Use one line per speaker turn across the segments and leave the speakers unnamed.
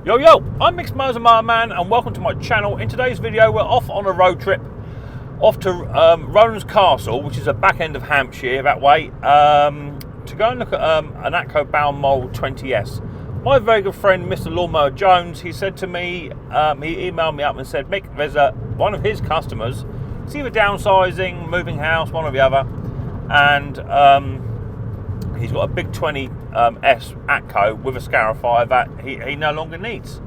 Yo, I'm Micks Mowers and Mower Man, and welcome to my channel. In today's video, we're off on a road trip, off to Rowlands Castle, which is the back end of Hampshire, that way, to go and look at an Atco Balmoral 20S. My very good friend, Mr. Lawnmower Jones, he said to me, he emailed me up and said, Mick, there's one of his customers, it's either downsizing, moving house, one or the other, and he's got a big 20S Atco with a scarifier that he no longer needs.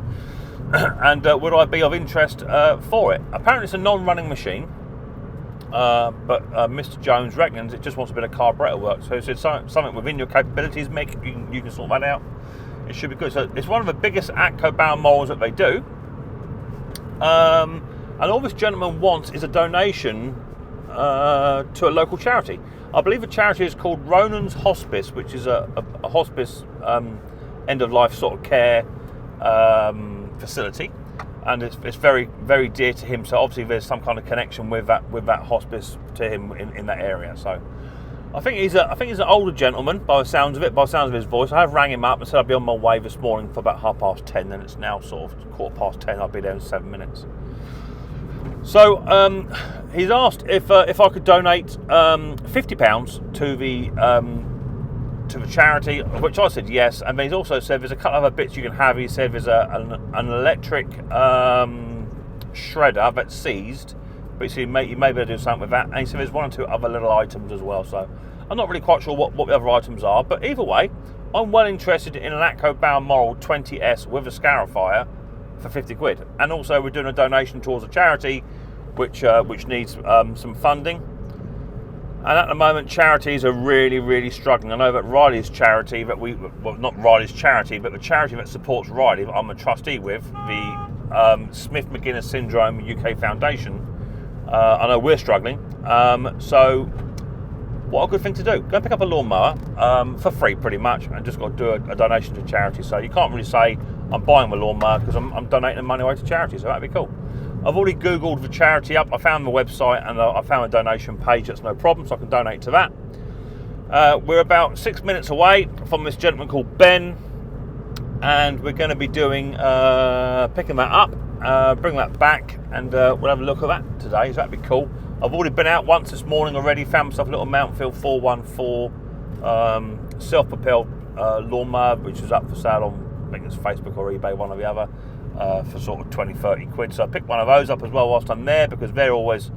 And would I be of interest for it? Apparently it's a non-running machine, but Mr. Jones reckons it just wants a bit of carburetor work. So he said something within your capabilities, Mick, you can sort that out. It should be good. So it's one of the biggest Atco Balmorals that they do. And all this gentleman wants is a donation to a local charity. I believe the charity is called Ronan's Hospice, which is a hospice end-of-life sort of care facility, and it's very, very dear to him. So obviously there's some kind of connection with that hospice to him in that area. So I think he's an older gentleman by the sounds of it, by the sounds of his voice. I have rang him up and said I'd be on my way this morning for about 10:30. Then it's now sort of 10:15. I'll be there in 7 minutes. So he's asked if I could donate £50 to the charity, which I said yes. And then he's also said there's a couple of other bits you can have. He said there's an electric shredder that's seized, but you may be able to do something with that. And he said there's one or two other little items as well. So I'm not really quite sure what the other items are, but either way, I'm well interested in an Atco Balmoral 20S with a scarifier for 50 quid. And also we're doing a donation towards a charity which needs some funding. And at the moment charities are really, really struggling. I know that Riley's charity, not Riley's charity, but the charity that supports Riley, that I'm a trustee with, the Smith-McGuinness Syndrome UK Foundation, I know we're struggling. So what a good thing to do. Go and pick up a lawnmower for free pretty much, and just got to do a donation to charity. So you can't really say I'm buying the lawnmower because I'm donating the money away to charity, so that'd be cool. I've already Googled the charity up, I found the website, and I found a donation page. That's no problem, so I can donate to that. We're about 6 minutes away from this gentleman called Ben, and we're going to be doing picking that up, bring that back, and we'll have a look at that today, so that'd be cool. I've already been out once this morning already, found myself a little Mountfield 414 self-propelled lawnmower, which is up for sale on, I think it's Facebook or eBay, one or the other, for sort of 20-30 quid. So I picked one of those up as well whilst I'm there, because they're always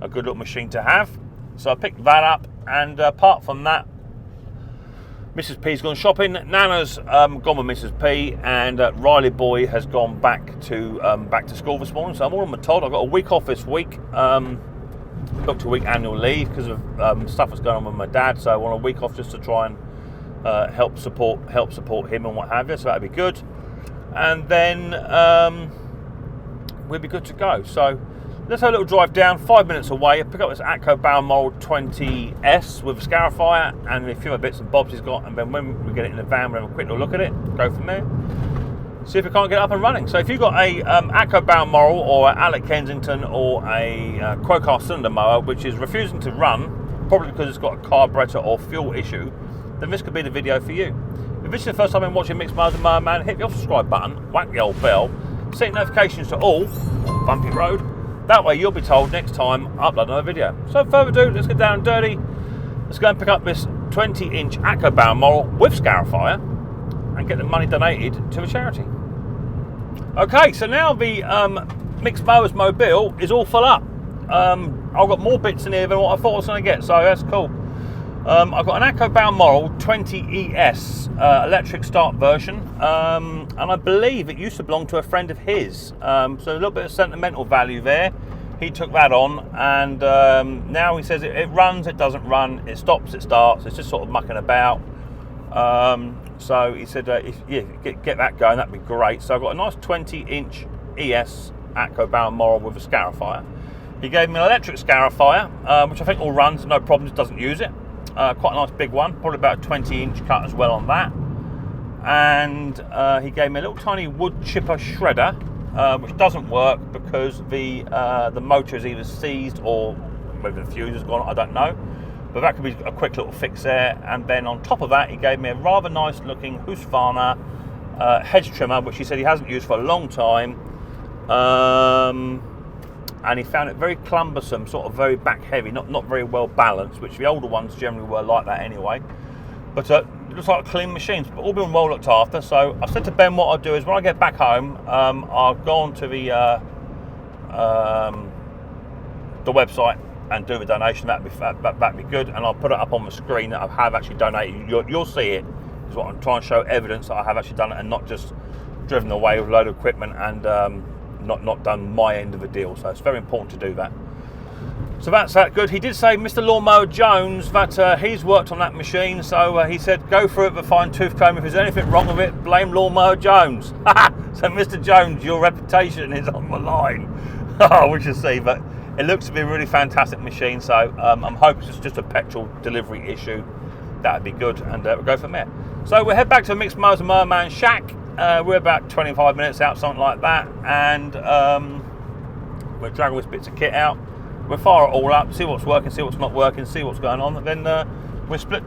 a good little machine to have. So I picked that up, and apart from that, Mrs. P's gone shopping, Nana's gone with Mrs. P, and Riley boy has gone back to school this morning. So I'm all on my Todd. I've got a week off this week, booked a week annual leave because of stuff that's going on with my dad. So I want a week off just to try and help support him and what have you. So that'd be good, and then we'll be good to go. So let's have a little drive down, 5 minutes away. Pick up this Atco Balmoral 20S with a scarifier and a few other bits and bobs he's got, and then when we get it in the van, we'll have a quick little look at it, go from there, see if we can't get it up and running. So if you've got a Atco Balmoral or an Alec Kensington or a Quokar cylinder mower which is refusing to run, probably because it's got a carburetor or fuel issue, then this could be the video for you. If this is the first time you're watching Micks Mowers and Mower Man, hit the subscribe button, whack the old bell, set notifications to all, bumpy road. That way you'll be told next time I upload another video. So further ado, let's get down and dirty. Let's go and pick up this 20-inch Atco Balmoral with scarifier and get the money donated to a charity. Okay, so now the Micks Mowers mobile is all full up. I've got more bits in here than what I thought I was going to get, so that's cool. I've got an Atco Balmoral 20ES electric start version, and I believe it used to belong to a friend of his, so a little bit of sentimental value there. He took that on, and now he says it runs, it doesn't run, it stops, it starts, it's just sort of mucking about. So he said, get that going, that'd be great. So I've got a nice 20-inch ES Atco Balmoral with a scarifier. He gave me an electric scarifier, which I think all runs, no problems, doesn't use it. Quite a nice big one, probably about a 20-inch cut as well on that. And he gave me a little tiny wood chipper shredder, which doesn't work because the motor is either seized or maybe the fuse has gone, I don't know. But that could be a quick little fix there. And then on top of that, he gave me a rather nice looking Husqvarna hedge trimmer, which he said he hasn't used for a long time, and he found it very cumbersome, sort of very back heavy, not very well balanced, which the older ones generally were like that anyway. But it looks like clean machines, but all been well looked after. So I said to Ben, what I'll do is when I get back home, I'll go on to the website and do a donation. That'd be good, and I'll put it up on the screen that I have actually donated. You'll see it. Is what I'm trying to show, evidence that I have actually done it and not just driven away with a load of equipment and not done my end of the deal. So it's very important to do that. So that's that good. He did say, Mr. Lawnmower Jones, that he's worked on that machine. So he said, go through it with a fine tooth comb. If there's anything wrong with it, blame Lawnmower Jones. So Mr. Jones, your reputation is on the line. We shall see, but it looks to be a really fantastic machine. So I'm hoping it's just a petrol delivery issue. That'd be good, and we'll go from there. So we'll head back to the Micks Mowers and Merman shack. We're about 25 minutes out, something like that, and we'll drag all this bits of kit out. We'll fire it all up, see what's working, see what's not working, see what's going on, and then we'll split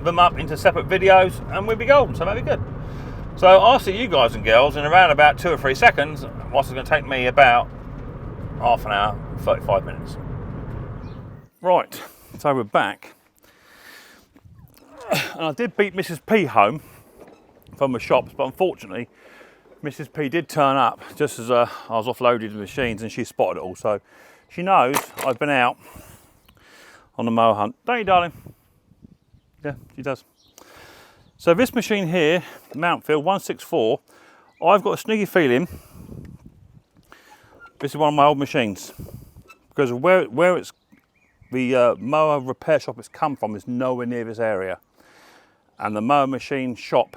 them up into separate videos, and we'll be golden. So that'll be good. So I'll see you guys and girls in around about 2 or 3 seconds. Whilst it's going to take me about half an hour, 35 minutes. Right, so we're back. And I did beat Mrs. P home from the shops, but unfortunately Mrs. P did turn up just as I was offloading the machines, and she spotted it all. So she knows I've been out on the mower hunt. Don't you, darling? Yeah, she does. So this machine here, Mountfield 164, I've got a sneaky feeling this is one of my old machines, because of where it's the mower repair shop it's come from is nowhere near this area. And the mower machine shop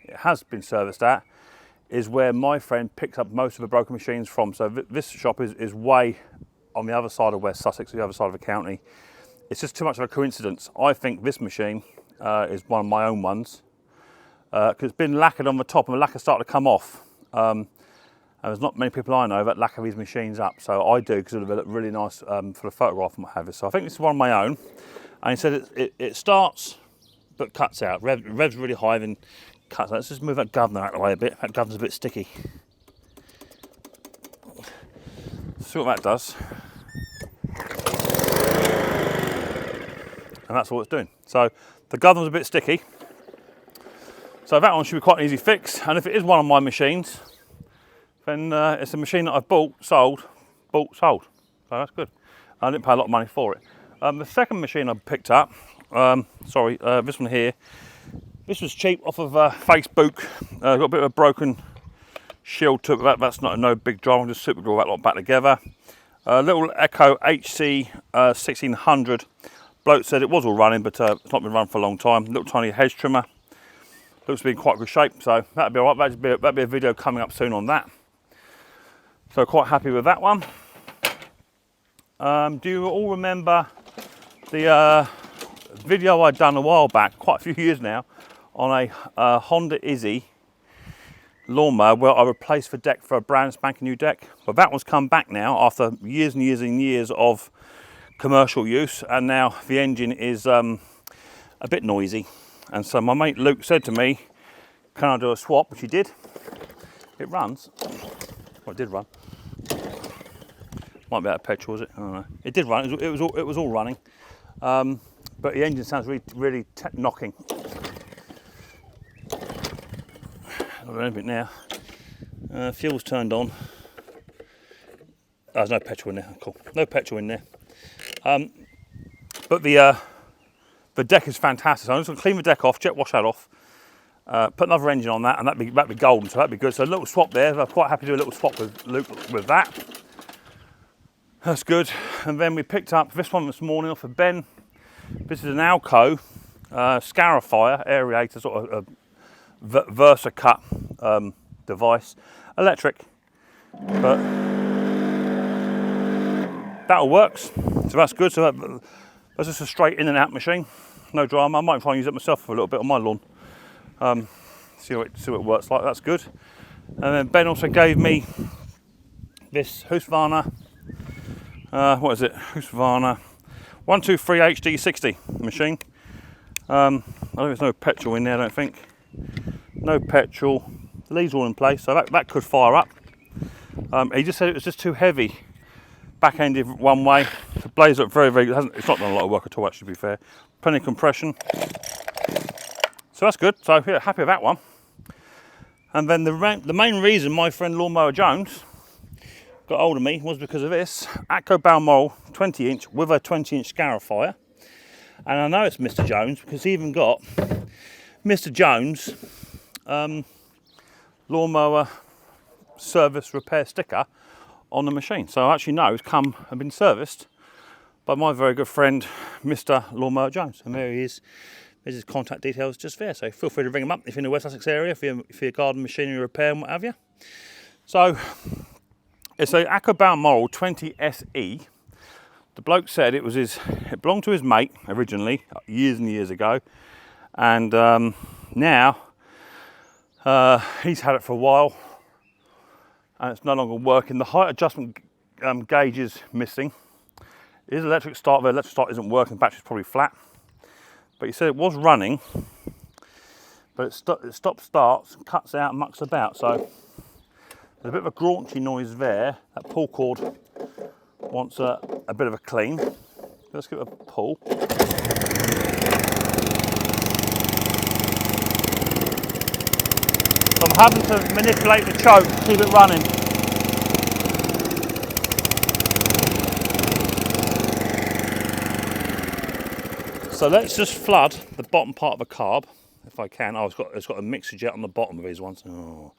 it has been serviced at is where my friend picks up most of the broken machines from. So this shop is way on the other side of West Sussex, the other side of the county. It's just too much of a coincidence. I think this machine is one of my own ones, because it's been lacquered on the top and the lacquer started to come off. And there's not many people I know that lacquer these machines up. So I do, because it'll look really nice for the photograph and what have you. So I think this is one of my own. And he said it starts but cuts out. Revs really high, then cuts out. Let's just move that governor out of the way a bit. That governor's a bit sticky. See what that does. And that's all it's doing. So the governor's a bit sticky. So that one should be quite an easy fix. And if it is one of my machines, then it's a machine that I've bought, sold. So that's good. I didn't pay a lot of money for it. The second machine I picked up, this one here, this was cheap off of Facebook. Got a bit of a broken shield to it, but that's not no big drama. I'll just super glue that lot back together. Little Atco HC 1600. Bloke said it was all running, but it's not been run for a long time. Little tiny hedge trimmer. Looks to be in quite good shape, so that'd be all right. That'd be a video coming up soon on that. So quite happy with that one. Do you all remember the video I'd done a while back, quite a few years now, on a Honda Izzy lawnmower where I replaced the deck for a brand spanking new deck? Well, that one's come back now after years and years and years of commercial use, and now the engine is a bit noisy. And so my mate Luke said to me, can I do a swap? Which he did. It runs. Well, it did run. Might be out of petrol, was it? I don't know. It did run. It was all running. But the engine sounds really knocking. I'll run a bit now. Fuel's turned on. There's no petrol in there. Cool. No petrol in there. But the deck is fantastic. So I'm just going to clean the deck off, jet wash that off, put another engine on that, and that'd be golden. So that'd be good. So a little swap there. I'm quite happy to do a little swap with Luke with that. That's good. And then we picked up this one this morning off of Ben. This is an Atco scarifier aerator, sort of a Versa cut device, electric, but that all works. So that's good. So that's just a straight in and out machine, no drama. I might try and use it myself for a little bit on my lawn. See what it works like. That's good. And then Ben also gave me this Husqvarna. What is it? Husqvarna 123 HD60 machine. I don't think there's no petrol in there. I don't think. No petrol. The leads all in place, so that could fire up. He just said it was just too heavy, back-ended one way. The blades look very, very, it's not done a lot of work at all actually, to be fair. Plenty of compression. So that's good, so yeah, happy with that one. And then the main reason my friend Lawnmower Jones got hold of me was because of this Atco Balmoral 20-inch with a 20-inch scarifier. And I know it's Mr. Jones because he even got Mr. Jones lawnmower service repair sticker on the machine. So I actually know it's come and been serviced by my very good friend Mr. Lawnmower Jones. And there he is. There's his contact details just there. So feel free to ring him up if you're in the West Sussex area for your garden machinery repair and what have you. So it's a Atco Balmoral 20 SE. The bloke said it belonged to his mate originally, years and years ago, and now he's had it for a while, and it's no longer working. The height adjustment gauge is missing. It is electric start. The electric start isn't working. The battery's probably flat. But he said it was running, but it stops, starts, cuts out, mucks about. So there's a bit of a graunchy noise there. That pull cord wants a bit of a clean. Let's give it a pull. So I'm having to manipulate the choke to keep it running. So let's just flood the bottom part of the carb, if I can. Oh, it's got a mixer jet on the bottom of these ones. Oh,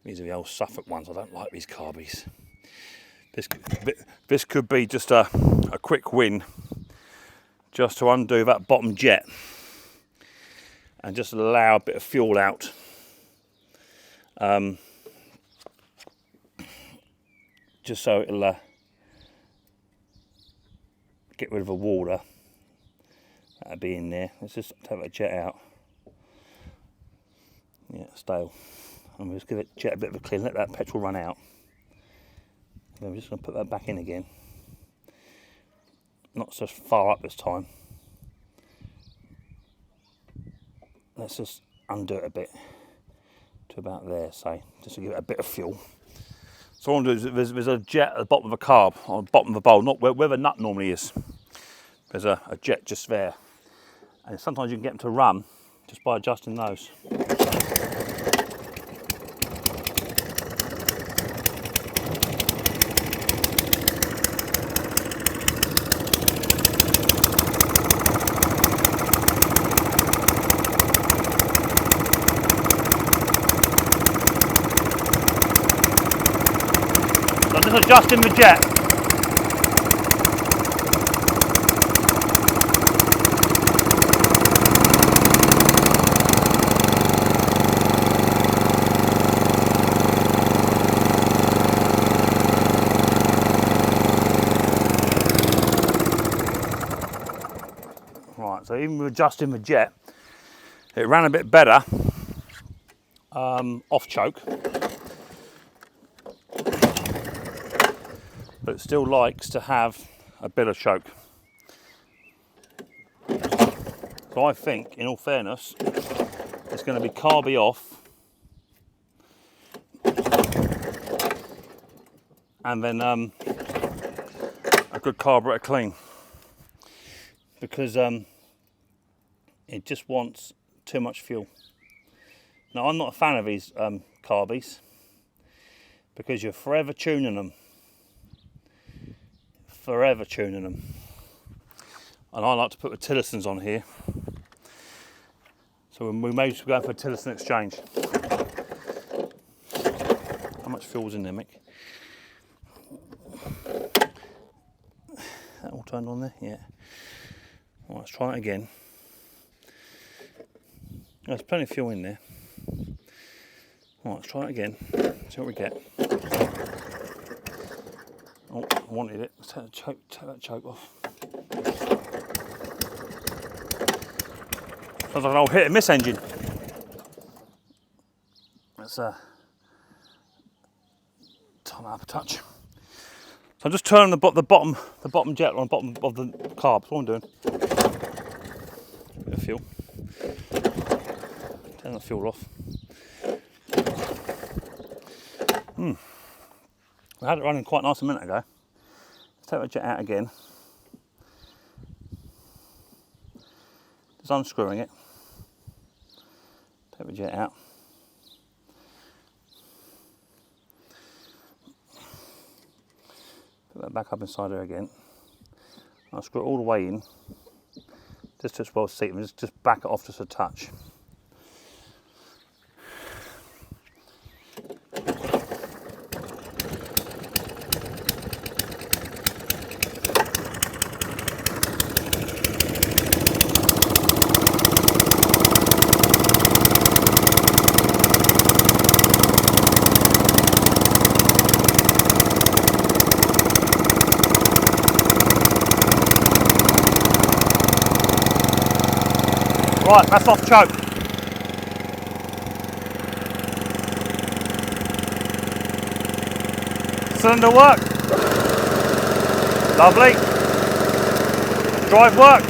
these are the old Suffolk ones. I don't like these carbies. This could be just a quick win, just to undo that bottom jet and just allow a bit of fuel out. Just so it'll get rid of the water that'll be in there. Let's just take that jet out. Yeah, stale. I'm just give it jet a bit of a clean, let that petrol run out. I'm just going to put that back in again. Not so far up this time. Let's just undo it a bit to about there, say, just to give it a bit of fuel. So what I'm going to do is there's a jet at the bottom of the carb, on the bottom of the bowl, not where the nut normally is. There's a jet just there. And sometimes you can get them to run just by adjusting those. So I'm just adjusting the jet. Right, so even with adjusting the jet, it ran a bit better off choke. But it still likes to have a bit of choke. So I think, in all fairness, it's going to be carby off, and then a good carburetor clean, because it just wants too much fuel. Now I'm not a fan of these carbies because you're forever tuning them. And I like to put the Tillisons on here, so we may just go for a Tillison exchange. How much fuel's in there, Mick? That all turned on there? Yeah. Right, let's try it again. There's plenty of fuel in there. Right, let's try it again. See what we get. Oh, I wanted it. Let's take that choke off. Sounds like an old hit and miss engine. Let's tighten that up a touch. So I'm just turning the bottom jet on the bottom of the carb. That's what I'm doing. Bit of fuel. Turn the fuel off.
I had it running quite nice a minute ago. Let's take the jet out again. Just unscrewing it. Take the jet out. Put that back up inside there again. I'll screw it all the way in. Just to its well seat, and just back it off just a touch. Right, that's off choke. Cylinder work. Lovely. Drive work.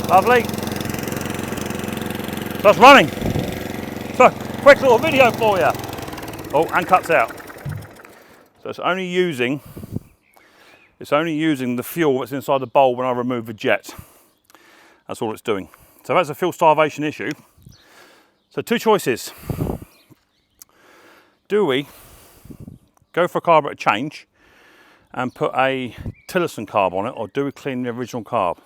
Lovely. So it's running. So, quick little video for you. Oh, and cuts out. So it's only using the fuel that's inside the bowl when I remove the jet. That's all it's doing. So that's a fuel starvation issue. So two choices. Do we go for a carburetor change and put a Tillotson carb on it, or do we clean the original carb?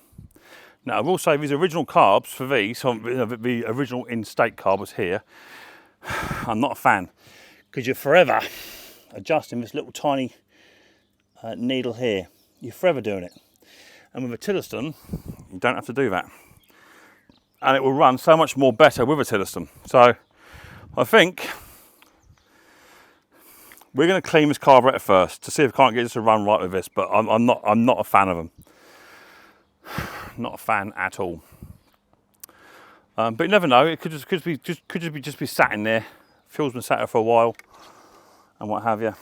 Now I will say these original carbs for these, the original in-state carb was here. I'm not a fan, because you're forever adjusting this little tiny needle here. You're forever doing it. And with a Tillotson, you don't have to do that. And it will run so much more better with a Tillotson. So I think we're going to clean this carburetor first to see if we can't get this to run right with this. But I'm not a fan of them. Not a fan at all. But you never know. It could just be sat in there. Fuel's been sat there for a while, and what have you.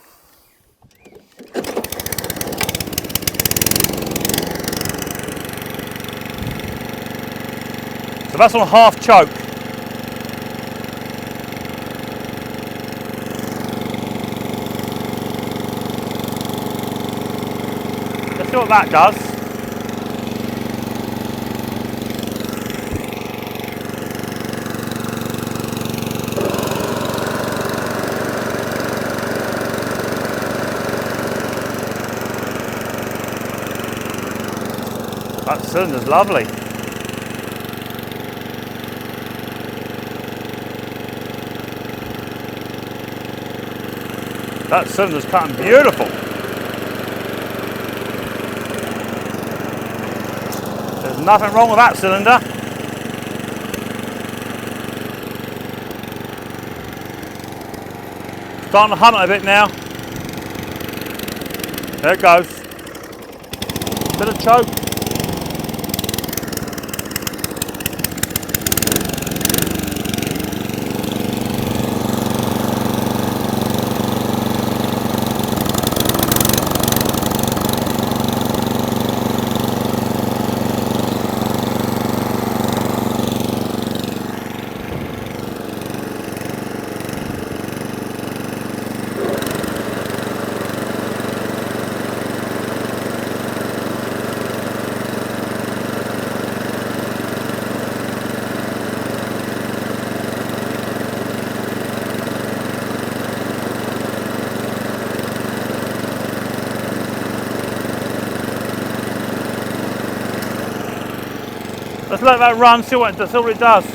So that's on half choke. Let's see what that does. That cylinder's lovely. That cylinder's cutting beautiful. There's nothing wrong with that cylinder. Starting to hum it a bit now. There it goes. Bit of choke. Let's let that run, see what it does.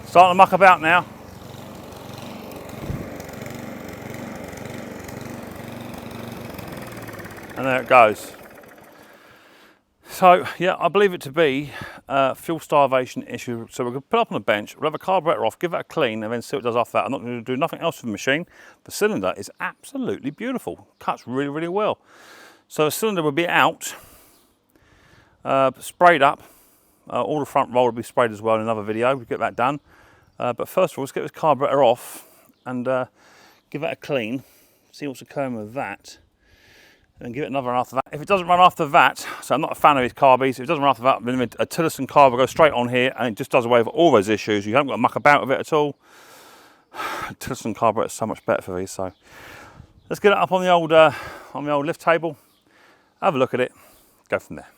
Starting to muck about now. And there it goes. So yeah, I believe it to be a fuel starvation issue. So we're going to put it up on a bench, we'll have a carburetor off, give that a clean, and then see what it does off that. I'm not going to do nothing else with the machine. The cylinder is absolutely beautiful. Cuts really, really well. So the cylinder will be out, sprayed up. All the front roll will be sprayed as well in another video. We'll get that done. But first of all, let's get this carburetor off and give that a clean, see what's occurring with that. and give it another run after that. If it doesn't run after that, so I'm not a fan of these carbies, if it doesn't run after that, then a Tillotson carb will go straight on here and it just does away with all those issues. You haven't got to muck about with it at all. Tillotson carburetor is so much better for these. So let's get it up on the old lift table, have a look at it, go from there.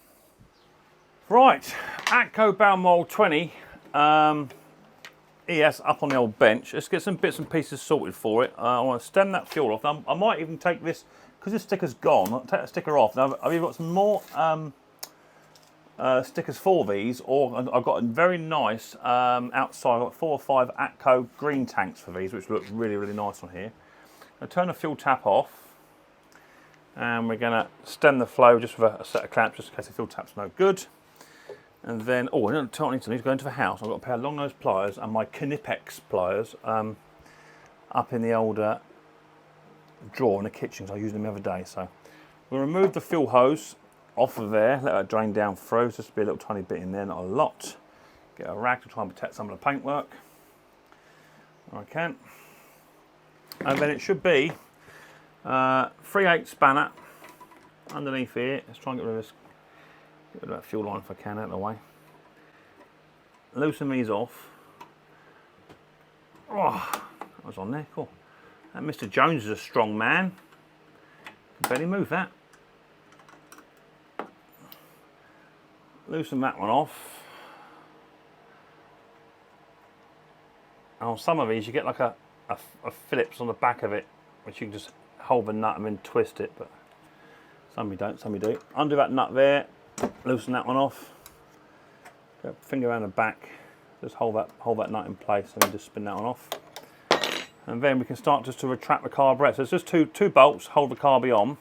Right, Atco Balmoral 20 ES up on the old bench. Let's get some bits and pieces sorted for it. I want to stem that fuel off. Now, I might even take this, because this sticker's gone, I'll take the sticker off. Now, I've either got some more stickers for these, or I've got a very nice outside, I've got 4 or 5 Atco green tanks for these, which look really, really nice on here. I'll turn the fuel tap off, and we're going to stem the flow just with a set of clamps, just in case the fuel tap's no good. And then, oh, I don't need to go into the house. I've got a pair of long nose pliers and my Knipex pliers up in the old drawer in the kitchen, because I used them the other day. So we'll remove the fuel hose off of there, let that drain down through, just be a little tiny bit in there, not a lot. Get a rag to try and protect some of the paintwork. I can. And then it should be 3/8 spanner underneath here. Let's try and get rid of this. Get rid of that fuel line if I can out of the way. Loosen these off. Oh, that was on there, cool. And Mr. Jones is a strong man. Can barely move that. Loosen that one off. And on some of these you get like a Phillips on the back of it, which you can just hold the nut and then twist it, but some you don't, some you do. Undo that nut there. Loosen that one off. Go finger around the back. Just hold that nut in place, and then just spin that one off. And then we can start just to retract the carburetor. So it's just two bolts hold the carby on.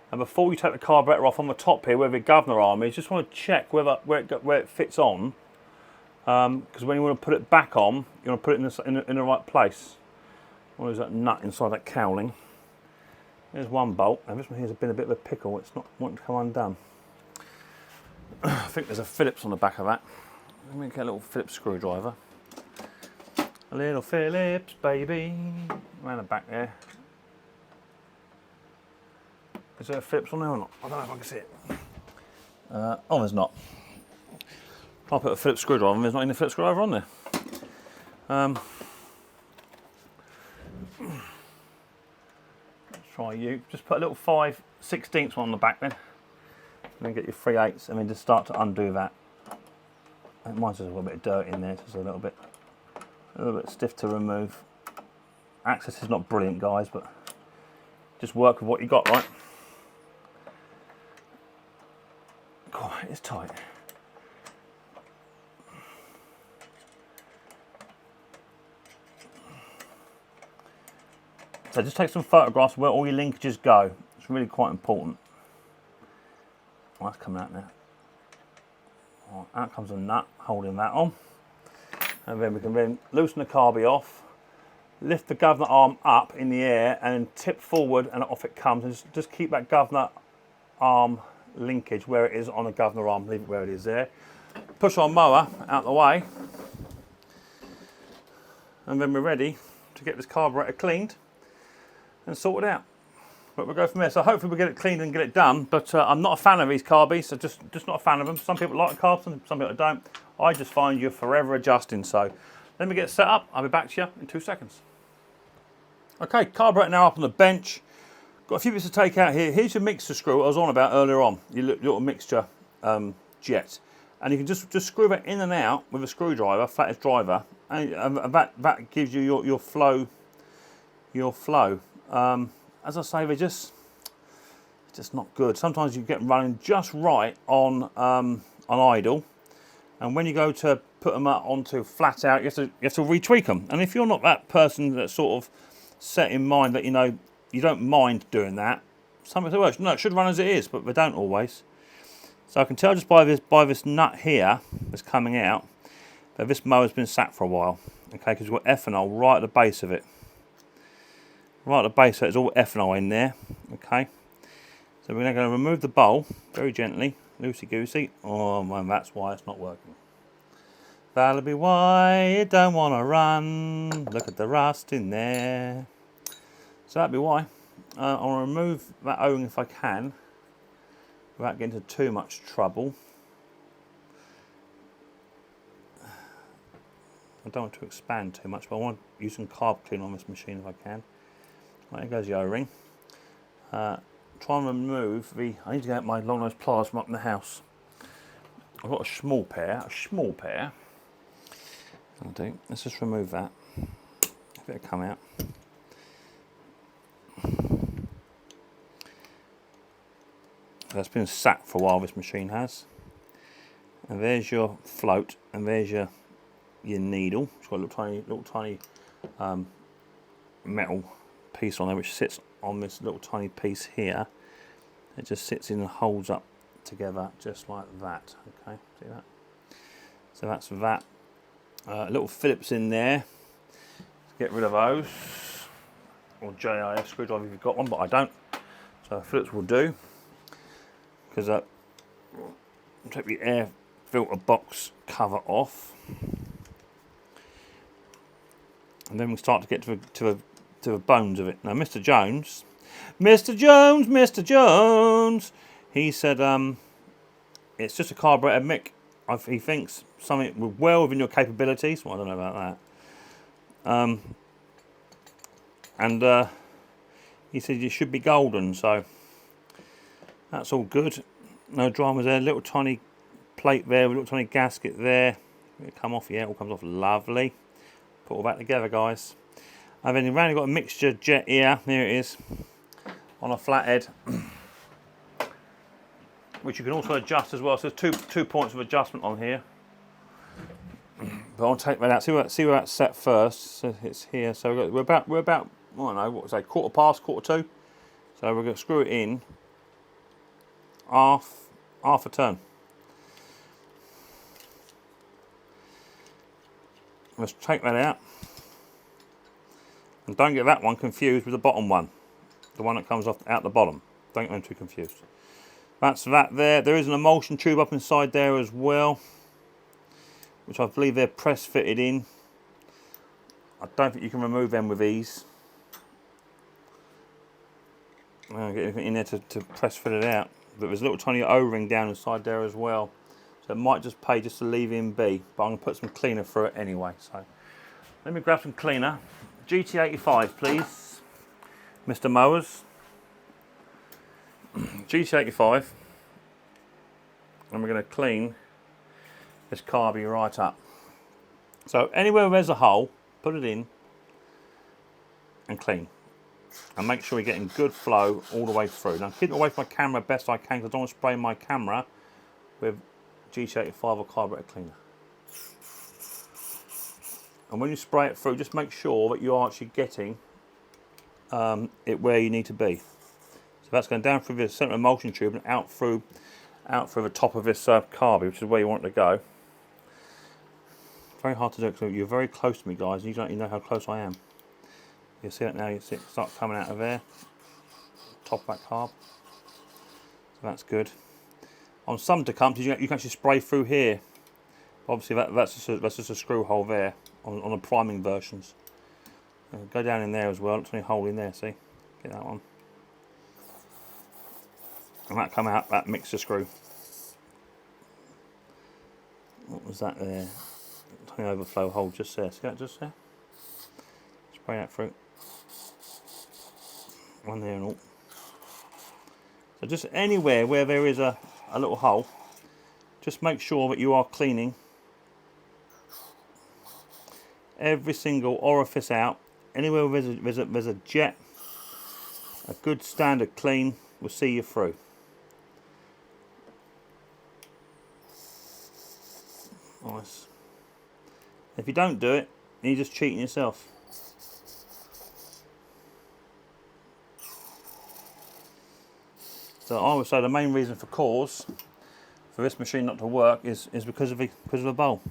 And before you take the carburetor off on the top here, where the governor arm is, just want to check where it fits on. Because when you want to put it back on, you want to put it in the right place. What is that nut inside that cowling? There's one bolt, and this one here's been a bit of a pickle. It's not wanting to come undone. I think there's a Phillips on the back of that. Let me get a little Phillips screwdriver. A little Phillips, baby. Around the back there. Is there a Phillips on there or not? I don't know if I can see it. Oh, there's not. I'll put a Phillips screwdriver on, there's not any Phillips screwdriver on there. Let's try you. Just put a little 5/16 one on the back then. And then get your 3/8 and then just start to undo that. And mine's just a little bit of dirt in there, just a little bit stiff to remove. Access is not brilliant, guys, but just work with what you got, right? God, it's tight. So just take some photographs of where all your linkages go. It's really quite important. Oh, that's coming out now. Right, out comes a nut holding that on. And then we can then loosen the carby off, lift the governor arm up in the air and tip forward, and off it comes. And just keep that governor arm linkage where it is on the governor arm, leave it where it is there. Push our mower out the way. And then we're ready to get this carburetor cleaned and sorted out. But we'll go from there. So hopefully we'll get it cleaned and get it done. But I'm not a fan of these carbies, so just not a fan of them. Some people like the carbs, some people don't. I just find you're forever adjusting. So let me get set up. I'll be back to you in 2 seconds. Okay, carburetor now up on the bench. Got a few bits to take out here. Here's your mixture screw I was on about earlier on. Your little mixture jet. And you can just screw that in and out with a screwdriver, flathead driver. And that gives you your flow. As I say, they're just not good. Sometimes you get running just right on idle, and when you go to put them up onto flat out, you have to retweak them. And if you're not that person that's sort of set in mind that you don't mind doing that, some people say, well, no, it should run as it is, but they don't always. So I can tell just by this nut here that's coming out that this mower's been sat for a while. Okay, because we've got ethanol right at the base of it. Right at the base, so it's all ethanol in there. Okay, so we're now going to remove the bowl very gently, loosey-goosey. Oh man, that's why it's not working. That'll be why you don't want to run. Look at the rust in there. So that'll be why. I want to remove that O-ring if I can. without getting into too much trouble. I don't want to expand too much, but I want to use some carb cleaner on this machine if I can. Right, there goes the O-ring. Try and remove the... I need to get my long nose pliers from up in the house. I've got a small pair. I'll do. Let's just remove that. If it'll come out. That's been sat for a while, this machine has. And there's your float, and there's your needle. It's got a little tiny metal piece on there which sits on this little tiny piece here. It just sits in and holds up together just like that. Okay, see that? So that's that. Little Phillips in there. Let's get rid of those. Or JIS screwdriver if you've got one, but I don't. So Phillips will do. Because take the air filter box cover off. And then we start to get to the bones of it. Now, Mr. Jones, he said it's just a carburetor, Mick. He thinks something well within your capabilities. Well, I don't know about that. He said you should be golden, so that's all good. No dramas there. Little tiny plate there, little tiny gasket there. It'll come off, yeah, it all comes off lovely. Put all that together, guys. And then you've only got a mixture jet here. There it is, on a flathead, which you can also adjust as well. So there's two points of adjustment on here. But I'll take that out. See where that's set first. So it's here. So we're about I don't know what was I, quarter two. So we're going to screw it in half a turn. Let's take that out. And don't get that one confused with the bottom one. The one that comes off out the bottom. Don't get them too confused. That's that there. There is an emulsion tube up inside there as well, which I believe they're press fitted in. I don't think you can remove them with ease. I don't get anything in there to press fit it out. But there's a little tiny O-ring down inside there as well. So it might just pay just to leave him be. But I'm going to put some cleaner through it anyway. So let me grab some cleaner. GT85, please. Mr. Mowers. GT85. And we're going to clean this carby right up. So anywhere there's a hole, put it in and clean. And make sure you're getting good flow all the way through. Now keep it away from my camera best I can because I don't want to spray my camera with GT85 or carburetor cleaner. And when you spray it through, just make sure that you are actually getting it where you need to be. So that's going down through the centre emulsion tube and out through the top of this carby, which is where you want it to go. Very hard to do because you're very close to me, guys. You don't even know how close I am. You'll see it now. You see it start coming out of there. Top of that carb. So that's good. On some decumps, you can actually spray through here. Obviously, that's just a screw hole there on the priming versions. Go down in there as well. It's only a hole in there. See, get that one. And that come out that mixer screw. What was that there? Tiny overflow hole just there. See that just there? Spray that through. One there and all. So just anywhere where there is a little hole, just make sure that you are cleaning every single orifice out. Anywhere where there's a jet, a good standard clean will see you through. Nice. If you don't do it, you're just cheating yourself. So I would say the main reason for this machine not to work is because of the bowl.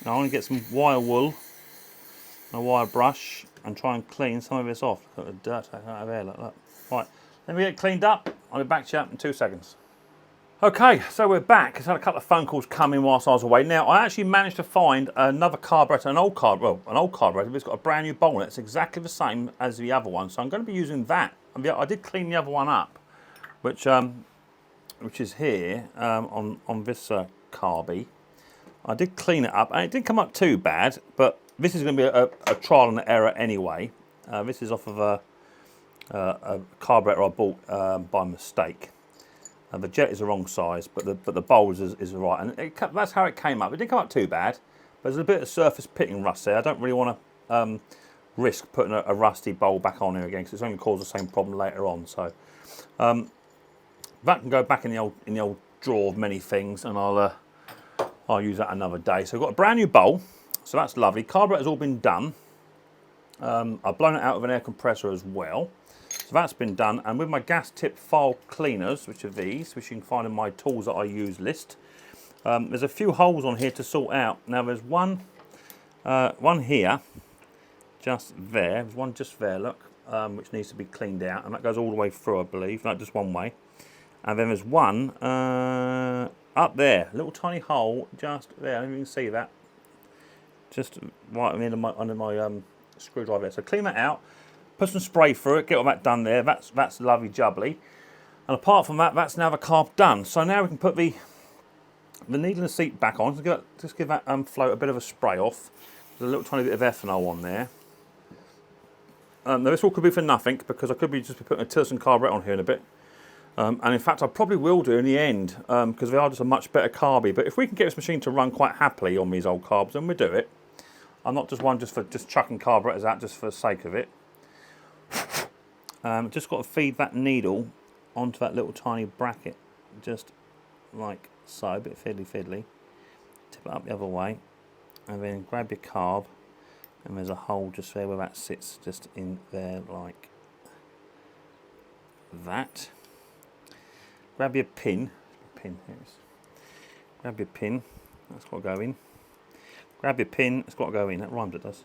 Now I want to get some wire wool, a wire brush, and try and clean some of this off. Look at the dirt out of there like that. Right, let me get cleaned up. I'll be back to you in 2 seconds. Okay, so we're back. I've had a couple of phone calls coming whilst I was away. Now I actually managed to find another carburetor, an old carburetor, but it's got a brand new bowl. It's exactly the same as the other one, so I'm going to be using that. I did clean the other one up, which is here on this carby. I did clean it up, and it didn't come up too bad, but this is going to be a trial and error anyway. This is off of a carburetor I bought by mistake. The jet is the wrong size, but the bowl is right, and that's how it came up. It didn't come up too bad, but there's a bit of surface pitting rust there. I don't really want to risk putting a rusty bowl back on here again, because it's only cause the same problem later on. So that can go back in the old drawer of many things, and I'll use that another day. So I've got a brand new bowl, so that's lovely. Carburetor's all been done. I've blown it out with an air compressor as well. So that's been done, and with my gas tip file cleaners, which are these, which you can find in my tools that I use list, there's a few holes on here to sort out. Now there's one here, just there, there's one just there, look, which needs to be cleaned out, and that goes all the way through, I believe, not just one way. And then there's one up there, a little tiny hole just there, I don't know if you can see that, just right under my screwdriver there. So clean that out. Put some spray through it, get all that done there. That's lovely jubbly. And apart from that, that's now the carb done. So now we can put the needle and the seat back on. Just give that float a bit of a spray off. There's a little tiny bit of ethanol on there. Now this all could be for nothing, because I could be just putting a Tilson carburetor on here in a bit. And in fact, I probably will do in the end, because they are just a much better carby. But if we can get this machine to run quite happily on these old carbs, then we'll do it. I'm not just one for chucking carburetors out just for the sake of it. Just got to feed that needle onto that little tiny bracket, just like so, a bit fiddly. Tip it up the other way, and then grab your carb, and there's a hole just there where that sits, just in there like that. Grab your pin, here it is. Grab your pin, that's got to go in. Grab your pin, it's got to go in, that rhymes, it does.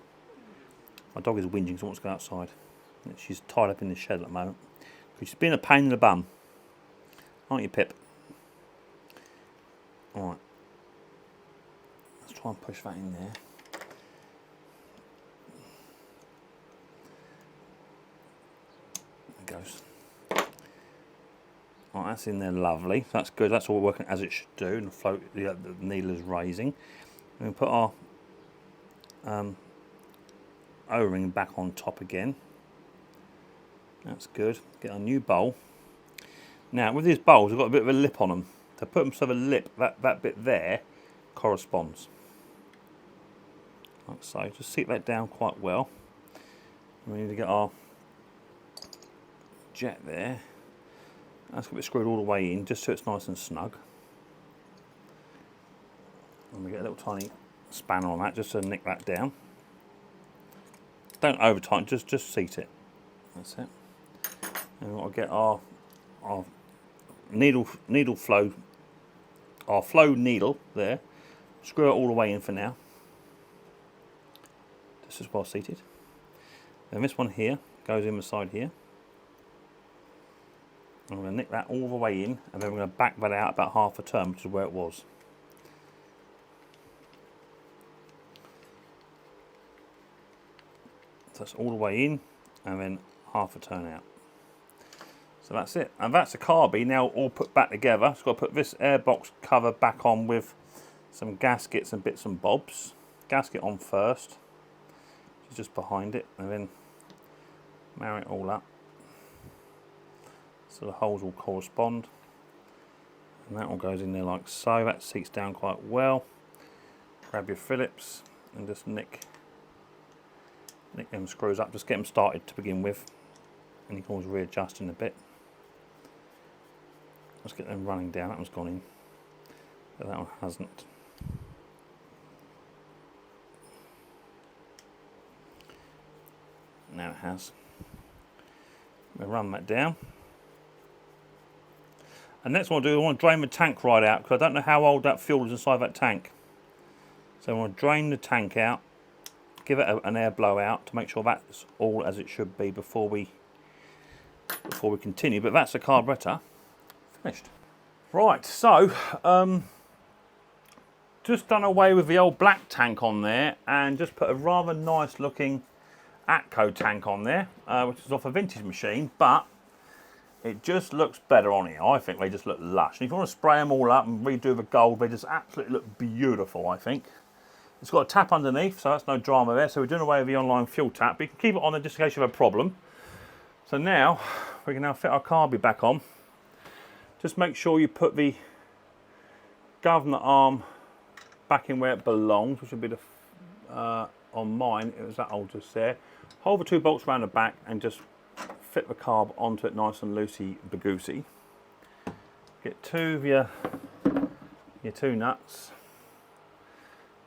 My dog is whinging, so wants to go outside. She's tied up in the shed at the moment. She's been a pain in the bum. Aren't you, Pip? Alright. Let's try and push that in there. There it goes. Alright, that's in there lovely. That's good. That's all working as it should do. And the float, the needle is raising. And we put our O-ring back on top again. That's good. Get a new bowl. Now with these bowls, I've got a bit of a lip on them. To put them so the lip, that bit there, corresponds. Like so. Just seat that down quite well. We need to get our jet there. That's going to be screwed all the way in, just so it's nice and snug. And we get a little tiny spanner on that, just to nick that down. Don't over tighten, just seat it. That's it. And we'll get our needle flow, our flow needle there. Screw it all the way in for now. This is well seated. Then this one here goes in the side here. And we're going to nick that all the way in, and then we're going to back that out about half a turn, which is where it was. So that's all the way in, and then half a turn out. So that's it, and that's the carby now all put back together. Just got to put this airbox cover back on with some gaskets and bits and bobs. Gasket on first, which is just behind it, and then marry it all up so the holes will correspond. And that all goes in there like so. That seats down quite well. Grab your Phillips and just nick them screws up. Just get them started to begin with, and you can always readjust in a bit. Let's get them running down. That one's gone in, but that one hasn't. Now it has. We'll run that down. And next one I want to drain the tank right out, because I don't know how old that fuel is inside that tank. So I want to drain the tank out, give it an air blowout to make sure that's all as it should be before we continue. But that's the carburetor finished. Right, so just done away with the old black tank on there and just put a rather nice looking Atco tank on there, which is off a vintage machine, but it just looks better on here. I think they just look lush. And if you want to spray them all up and redo the gold, they just absolutely look beautiful, I think. It's got a tap underneath, so that's no drama there. So we're doing away with the online fuel tap, but you can keep it on there just in case you have a problem. So now, we can now fit our carby back on. Just make sure you put the governor arm back in where it belongs, which would be the, on mine, it was that old just there. Hold the 2 bolts around the back and just fit the carb onto it nice and loosey-bagoosey. Get 2 of your 2 nuts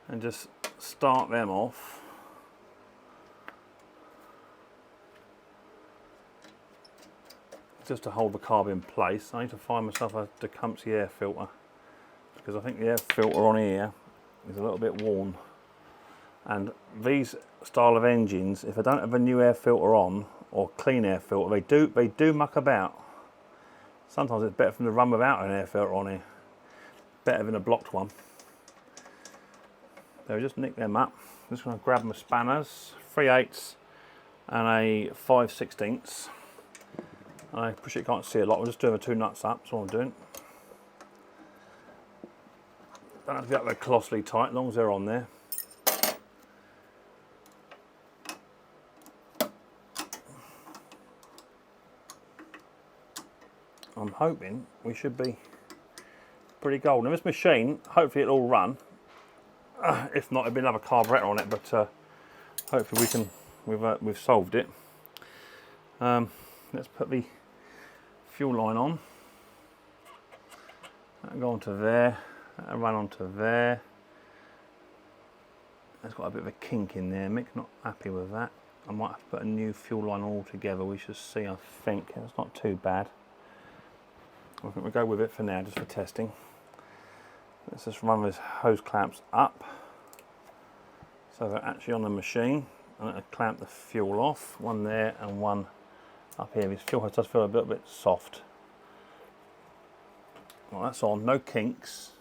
and just start them off. Just to hold the carb in place. I need to find myself a Tecumseh air filter, because I think the air filter on here is a little bit worn. And these style of engines, if I don't have a new air filter on, or clean air filter, they do muck about. Sometimes it's better for them to run without an air filter on here. Better than a blocked one. So just nick them up. I'm just going to grab my spanners, 3/8 and a 5/16. I appreciate you can't see a lot. We're just doing the 2 nuts up. That's all I'm doing. Don't have to get that colossally tight, as long as they're on there. I'm hoping we should be pretty golden. Now this machine, hopefully it'll all run. If not, it'll be another carburetor on it, but hopefully we can. We've solved it. Let's put the fuel line on. That'll go onto there. That'll run onto there. There's got a bit of a kink in there. Mick's not happy with that. I might have to put a new fuel line altogether. We shall see. I think it's not too bad. I think we'll go with it for now, just for testing. Let's just run those hose clamps up so they're actually on the machine. I'm going to clamp the fuel off. One there and one up here. This fuel hose does feel a little bit soft. Well, that's on. No kinks.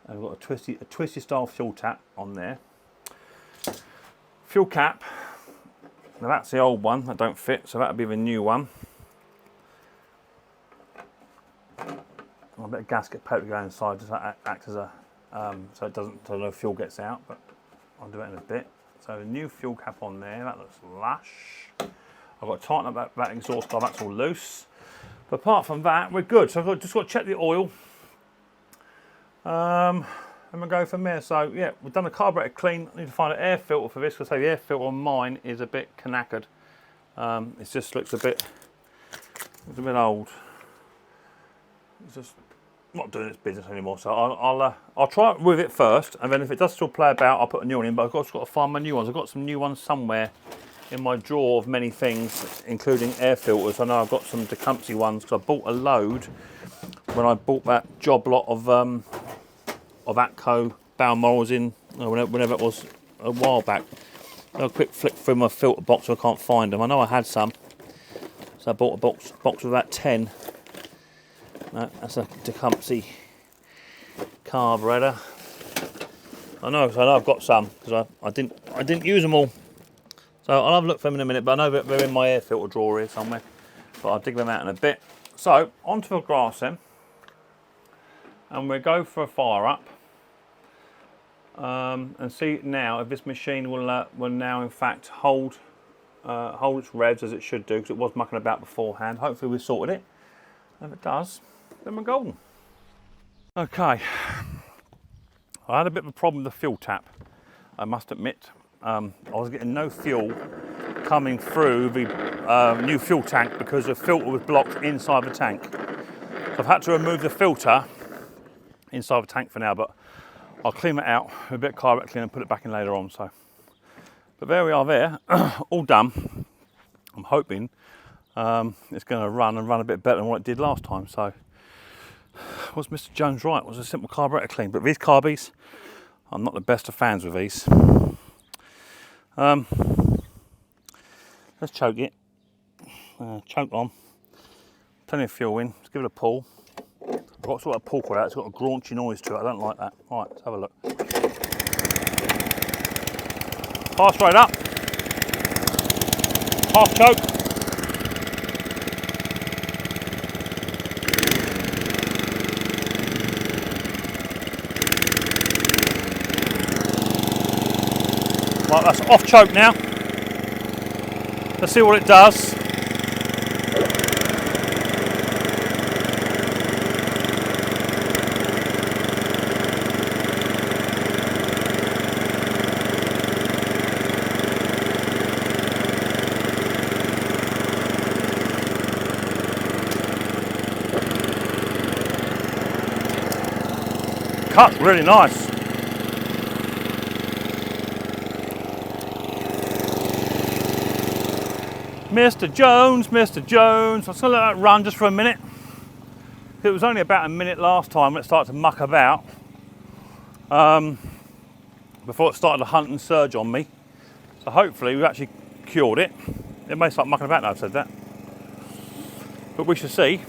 And we've got a twisty style fuel tap on there. Fuel cap. Now that's the old one that don't fit, so that'll be the new one. A bit of gasket paper to go inside, just act as a so it doesn't, so no fuel gets out. But I'll do it in a bit. So the new fuel cap on there, that looks lush. I've got to tighten up that exhaust valve, that's all loose. But apart from that, we're good. So I've just got to check the oil. And we'll go from there. So yeah, we've done the carburetor clean. I need to find an air filter for this, because the air filter on mine is a bit knackered. It just looks a bit old. It's just not doing its business anymore, so I'll try it with it first, and then if it does still play about, I'll put a new one in. But I've just got to find my new ones. I've got some new ones somewhere in my drawer of many things, including air filters. I know I've got some Tecumseh ones because I bought a load when I bought that job lot of Atco Balmorals in whenever it was a while back. I'll a quick flick through my filter box so I can't find them. I know I had some, so I bought a box of about 10. That's a Tecumseh carburetor. I know I've got some because I didn't use them all. So I'll have a look for them in a minute, but I know that they're in my air filter drawer here somewhere. But I'll dig them out in a bit. So onto the grass then, and we'll go for a fire up and see now if this machine will now in fact hold its revs as it should do, because it was mucking about beforehand. Hopefully we've sorted it. If it does, then we're golden. Okay, I had a bit of a problem with the fuel tap, I must admit. I was getting no fuel coming through the new fuel tank because the filter was blocked inside the tank. So I've had to remove the filter inside the tank for now, but I'll clean it out with a bit of carburetor clean and put it back in later on. So, but there we are there, all done. I'm hoping it's going to run a bit better than what it did last time. So was Mr. Jones right? It was a simple carburetor clean, but these carbies, I'm not the best of fans with these. Let's choke it. Choke on. Plenty of fuel in. Let's give it a pull. I've got sort of a pull for that. It's got a graunchy noise to it. I don't like that. All right, let's have a look. Fire straight up. Half choke. Right, that's off choke now. Let's see what it does. Cut really nice. Mr. Jones, Mr. Jones. I'm just going to let that run just for a minute. It was only about a minute last time when it started to muck about. Before it started to hunt and surge on me. So hopefully we've actually cured it. It may start mucking about now I've said that. But we shall see.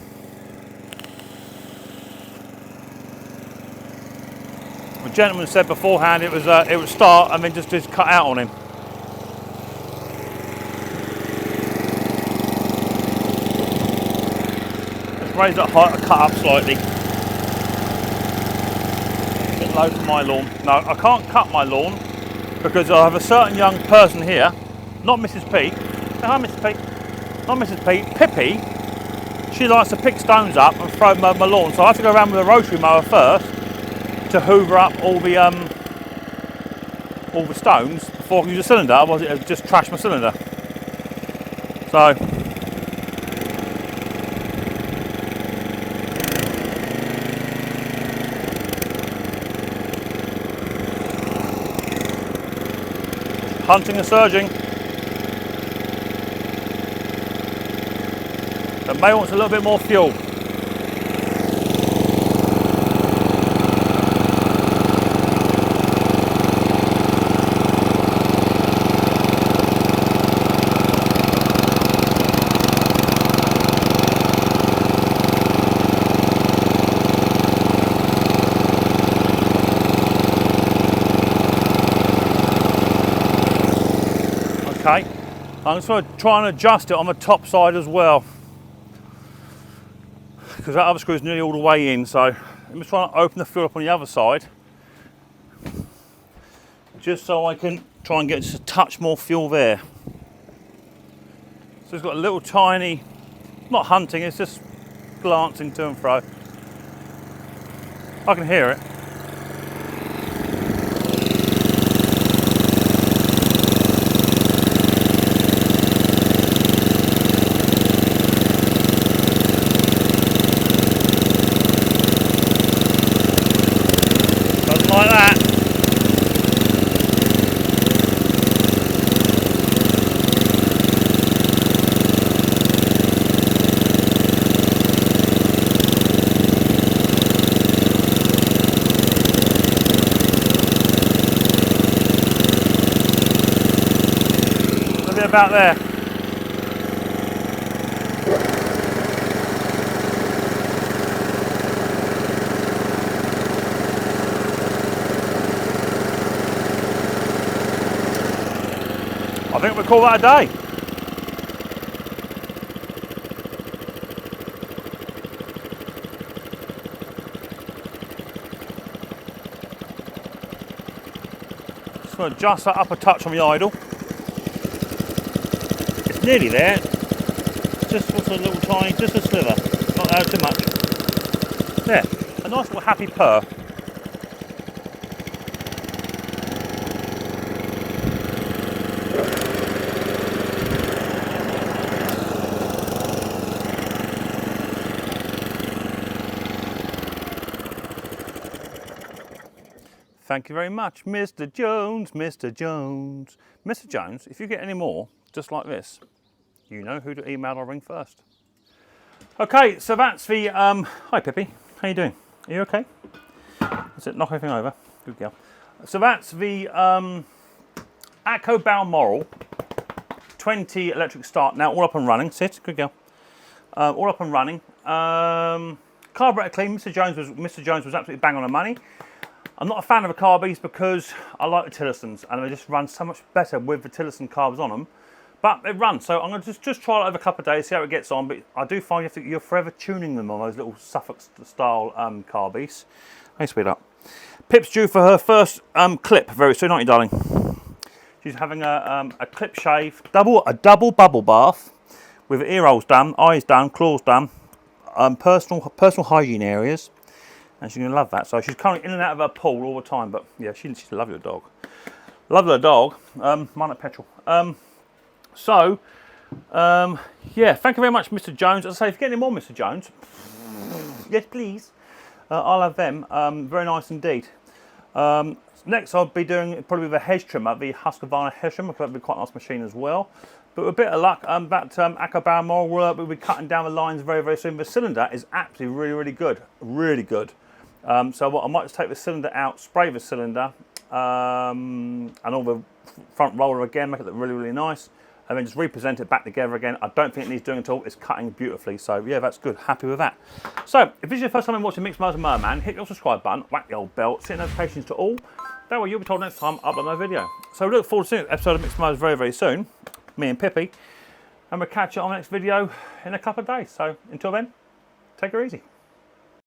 The gentleman said beforehand it would start and then just cut out on him. Let's raise that height and cut up slightly. A bit low for my lawn. No, I can't cut my lawn because I have a certain young person here, not Mrs. P. Say hi, Mrs. P. Not Mrs. P. Pippi. She likes to pick stones up and throw them over my lawn, so I have to go around with a rotary mower first to hoover up all the stones before I can use a cylinder, otherwise it would just trash my cylinder. So hunting and surging. The May wants a little bit more fuel. Okay, I'm just going to try and adjust it on the top side as well, because that other screw is nearly all the way in, so I'm just trying to open the fuel up on the other side, just so I can try and get just a touch more fuel there. So it's got a little tiny, not hunting, it's just glancing to and fro. I can hear it. Like that. A bit about there. I think we'll call that a day. Just going to adjust that up a touch on the idle. It's nearly there. Just what's a little tiny, just a sliver. Not out too much. There, a nice little happy purr. Thank you very much, Mr. Jones, Mr. Jones. Mr. Jones, if you get any more just like this, you know who to email or ring first. Okay, so that's the, hi Pippi, how you doing? Are you okay? That's it, knock everything over, good girl. So that's the Atco Balmoral 20 electric start, now all up and running, sit, good girl. All up and running. Carburetor clean, Mr. Jones was absolutely bang on the money. I'm not a fan of the carbies because I like the Tillisons and they just run so much better with the Tillison carbs on them. But they run, so I'm going to just try it over a couple of days, see how it gets on. But I do find you're forever tuning them on those little Suffolk style carbies. Hey, speed up. Pip's due for her first clip very soon, aren't you, darling? She's having a clip shave, a double bubble bath with ear holes done, eyes done, claws done, personal hygiene areas, and she's gonna love that. So she's coming in and out of her pool all the time. But yeah, she's a lovely little dog. Lovely little dog. Mine at petrol. Yeah, thank you very much, Mr. Jones. As I say, if you get any more, Mr. Jones, yes, please. I'll have them. Very nice indeed. Next, I'll be doing probably with a hedge trimmer, the Husqvarna hedge trimmer, because that'll be quite a nice machine as well. But with a bit of luck, that Atco Balmoral will be cutting down the lines very, very soon. The cylinder is absolutely really good, really good. So what I might just take the cylinder out, spray the cylinder, and all the front roller again, make it look really, really nice, and then just represent it back together again. I don't think it needs doing at all. It's cutting beautifully, so yeah, that's good. Happy with that. So if this is your first time in watching Micks Mowers and Merman, hit your subscribe button, whack the old bell, set notifications to all. That way you'll be told next time I upload my video. So we look forward to seeing an episode of Micks Mowers very, very soon, me and Pippi, and we'll catch you on the next video in a couple of days. So until then, take her easy.